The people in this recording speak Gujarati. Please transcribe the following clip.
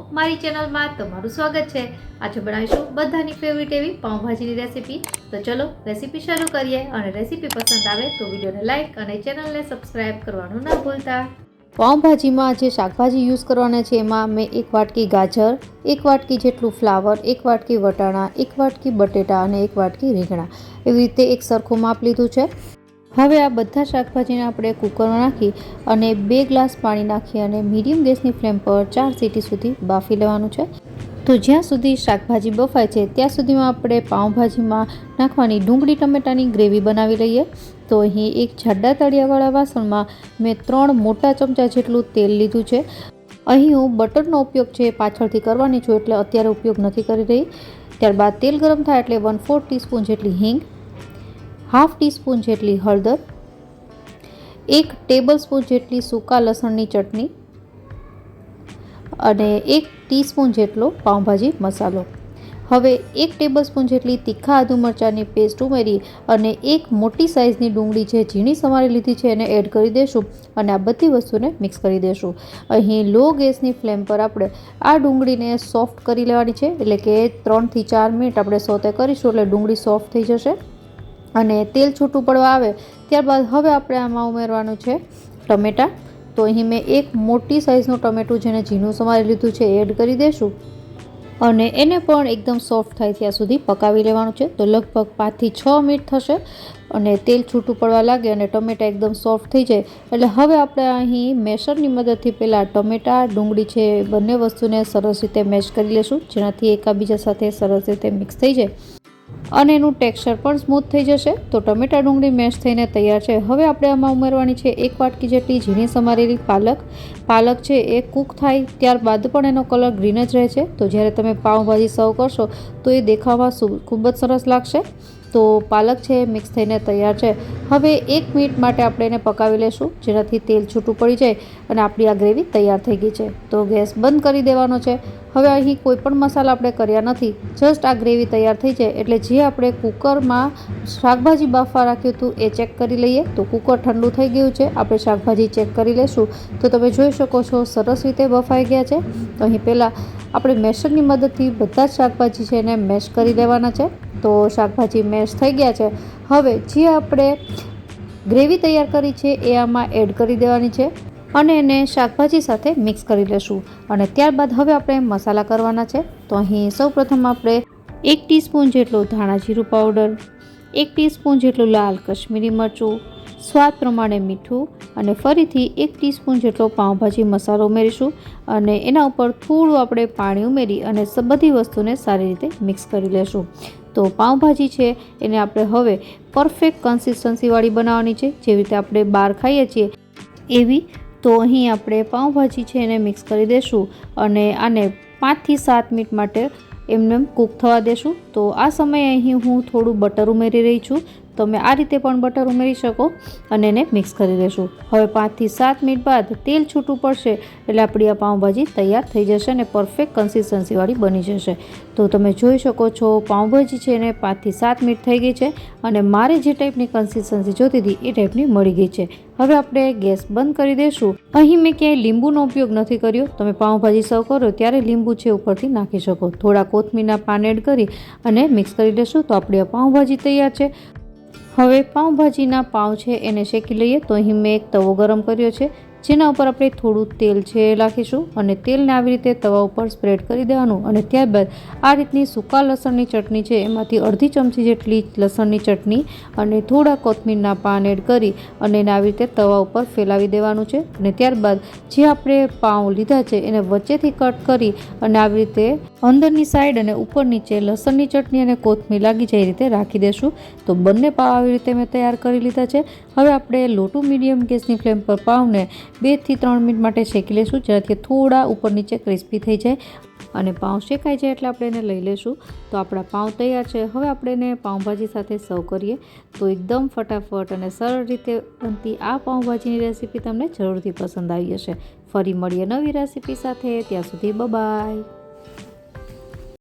મારી ચેનલમાં તમારું સ્વાગત છે। આજે બનાવીશું બધાની ફેવરિટ એવી પાવભાજીની રેસીપી। તો ચલો રેસીપી શરૂ કરીએ અને રેસીપી પસંદ આવે તો વિડીયોને લાઈક અને ચેનલને સબસ્ક્રાઇબ કરવાનું ના ભૂલતા। પાવભાજીમાં જે શાકભાજી યુઝ કરવાના છે એમાં મેં 1 વાટકી ગાજર, 1 વાટકી જેટલું ફ્લાવર, 1 વાટકી વટાણા, 1 વાટકી બટેટા અને 1 વાટકી રીંગણા એવી રીતે એક સરખું માપ લીધું છે। હવે આ બધા શાકભાજીને આપણે કુકરમાં નાખી અને 2 ગ્લાસ પાણી નાખી અને મીડિયમ ગેસની ફ્લેમ પર 4 સીટી સુધી બાફી લેવાનું છે। તો જ્યાં સુધી શાકભાજી બફાય છે ત્યાં સુધીમાં આપણે પાવભાજીમાં નાખવાની ડુંગળી ટમેટાની ગ્રેવી બનાવી લઈએ। તો અહીં એક જાડા તળિયાવાળા વાસણમાં મેં 3 મોટા ચમચા જેટલું તેલ લીધું છે। અહીં હું બટરનો ઉપયોગ છે પાછળથી કરવાની છું એટલે અત્યારે ઉપયોગ નથી કરી રહી। ત્યારબાદ તેલ ગરમ થાય એટલે 1/4 ટીસ્પૂન જેટલી હિંગ, हाफ टीस्पून જેટલી હળદર, 1 ટેબલસ્પૂન જેટલી સૂકા લસણની ચટણી અને 1 ટીસ્પૂન જેટલો પાવભાજી મસાલો। હવે 1 ટેબલસ્પૂન જેટલી તીખા આદુ મરચાંની પેસ્ટ ઉમેરી અને 1 મોટી સાઇઝની ડુંગળી છે ઝીણી સમારી લીધી છે એને એડ કરી દેશું અને આ બધી વસ્તુને મિક્સ કરી દેશું। અહીં લો ગેસની ફ્લેમ પર આપણે આ ડુંગળીને સોફ્ટ કરી લેવાની છે, એટલે કે 3 થી 4 મિનિટ આપણે સોતે કરીશું એટલે ડુંગળી સોફ્ટ થઈ જશે અને તેલ છૂટું પડવા આવે ત્યારબાદ હવે આપણે આમાં ઉમેરવાનું છે ટમેટાં। તો અહીં મેં 1 મોટી સાઇઝનું ટમેટું જેને ઝીણું સમારી લીધું છે એડ કરી દઈશું અને એને પણ એકદમ સોફ્ટ થાય ત્યાં સુધી પકાવી લેવાનું છે। તો લગભગ 5 થી 6 મિનિટ થશે અને તેલ છૂટું પડવા લાગે અને ટમેટાં એકદમ સોફ્ટ થઈ જાય એટલે હવે આપણે અહીં મેશરની મદદથી પહેલાં ટમેટાં ડુંગળી છે બંને વસ્તુને સરસ રીતે મેશ કરી લેશું જેનાથી એકબીજા સાથે સરસ રીતે મિક્સ થઈ જાય અને એનું ટેક્સચર પણ સ્મૂથ થઈ જશે। તો ટમેટા ડુંગળી મેશ થઈને તૈયાર છે। હવે આપણે આમાં ઉમેરવાની છે 1 વાટકી જેટલી ઝીણી સમારેલી પાલક છે એ કૂક થાય ત્યારબાદ પણ એનો કલર ગ્રીન જ રહે છે। તો જ્યારે તમે પાવભાજી સર્વ કરશો તો એ દેખાવામાં ખૂબ જ સરસ લાગશે। તો પાલક છે મિક્સ થઈને તૈયાર છે। હવે 1 મિનિટ માટે આપણે એને પકાવી લેશું જેનાથી તેલ છૂટું પડી જાય અને આપણી આ ગ્રેવી તૈયાર થઈ ગઈ છે। તો ગેસ બંધ કરી દેવાનો છે। હવે અહીં કોઈ પણ મસાલા આપણે કર્યા નથી, જસ્ટ આ ગ્રેવી તૈયાર થઈ જાય એટલે જે આપણે કુકરમાં શાકભાજી બાફવા રાખ્યું હતું એ ચેક કરી લઈએ। તો કુકર ઠંડુ થઈ ગયું છે, આપણે શાકભાજી ચેક કરી લઈશું તો તમે જોઈ શકો છો સરસ રીતે બફાઈ ગયા છે। તો અહીં પહેલાં આપણે મેશરની મદદથી બધા જ શાકભાજી છે એને મેશ કરી લેવાના છે। તો શાકભાજી મેશ થઈ ગયા છે। હવે જે આપણે ગ્રેવી તૈયાર કરી છે એ આમાં એડ કરી દેવાની છે અને એને શાકભાજી સાથે મિક્સ કરી લેશું અને ત્યારબાદ હવે આપણે મસાલા કરવાના છે। તો અહીં સૌપ્રથમ આપણે 1 ટીસ્પૂન જેટલો ધાણા જીરું પાવડર, 1 ટીસ્પૂન જેટલું લાલ કશ્મીરી મરચું, સ્વાદ પ્રમાણે મીઠું અને ફરીથી 1 ટીસ્પૂન જેટલો પાવભાજી મસાલો ઉમેરીશું અને એના ઉપર થોડું આપણે પાણી ઉમેરી અને બધી વસ્તુને સારી રીતે મિક્સ કરી લેશું। તો પાવભાજી છે એને આપણે હવે પરફેક્ટ કન્સિસ્ટન્સીવાળી બનાવવાની છે, જેવી રીતે આપણે બહાર ખાઈએ છીએ એવી। તો અહીં આપણે પાવભાજી છે એને મિક્સ કરી દઈશું અને આને 5 થી 7 મિનિટ માટે એમને કૂક થવા દેશું। તો આ સમયે અહીં હું થોડું બટર ઉમેરી રહી છું, તમે આ રીતે પણ બટર ઉમેરી શકો અને એને મિક્સ કરી લેશું। હવે 5 થી 7 મિનિટ બાદ તેલ છૂટું પડશે એટલે આપણી આ પાવભાજી તૈયાર થઈ જશે અને પરફેક્ટ કન્સિસ્ટન્સીવાળી બની જશે। તો તમે જોઈ શકો છો પાવભાજી છે એને 5 થી 7 મિનિટ થઈ ગઈ છે અને મારે જે ટાઈપની કન્સિસ્ટન્સી જોતી હતી એ ટાઈપની મળી ગઈ છે। હવે આપણે ગેસ બંધ કરી દઈશું। અહીં મેં ક્યાંય લીંબુનો ઉપયોગ નથી કર્યો, તમે પાવભાજી સર્વ કરો ત્યારે લીંબુ છે ઉપરથી નાખી શકો। થોડા કોથમીરના પાન એડ કરી અને મિક્સ કરી દેશું તો આપણી આ પાવભાજી તૈયાર છે। હવે પાવભાજીના પાવ છે એને શેકી લઈએ। તો અહીં મેં એક તવો ગરમ કર્યો છે જેના ઉપર આપણે થોડું તેલ છે નાખીશું અને તેલને આવી રીતે તવા ઉપર સ્પ્રેડ કરી દેવાનું અને ત્યારબાદ આ રીતની સૂકા લસણની ચટણી છે એમાંથી અડધી ચમચી જેટલી લસણની ચટણી અને થોડા કોથમીરના પાન એડ કરી અને એને આવી રીતે તવા ઉપર ફેલાવી દેવાનું છે અને ત્યારબાદ જે આપણે પાવ લીધા છે એને વચ્ચેથી કટ કરી અને આવી રીતે અંદરની સાઈડ અને ઉપર નીચે લસણની ચટણી અને કોથમીર લાગી જાય એ રીતે રાખી દેશું। તો બંને પાવ આવી રીતે મેં તૈયાર કરી લીધા છે। હવે આપણે લો ટુ મીડિયમ ગેસની ફ્લેમ પર પાવને 2 થી 3 મિનિટ માટે શેકી લેશું જેનાથી થોડા ઉપર નીચે ક્રિસ્પી થઈ જાય અને પાવ શેકાઈ જાય એટલે આપણે એને લઈ લેશું। તો આપણા પાવ તૈયાર છે। હવે આપણે એને પાવભાજી સાથે સર્વ કરીએ તો એકદમ ફટાફટ અને સરળ રીતે બનતી આ પાવભાજીની રેસીપી તમને જરૂરથી પસંદ આવી હશે। ફરી મળીએ નવી રેસીપી સાથે, ત્યાં સુધી બાય બાય।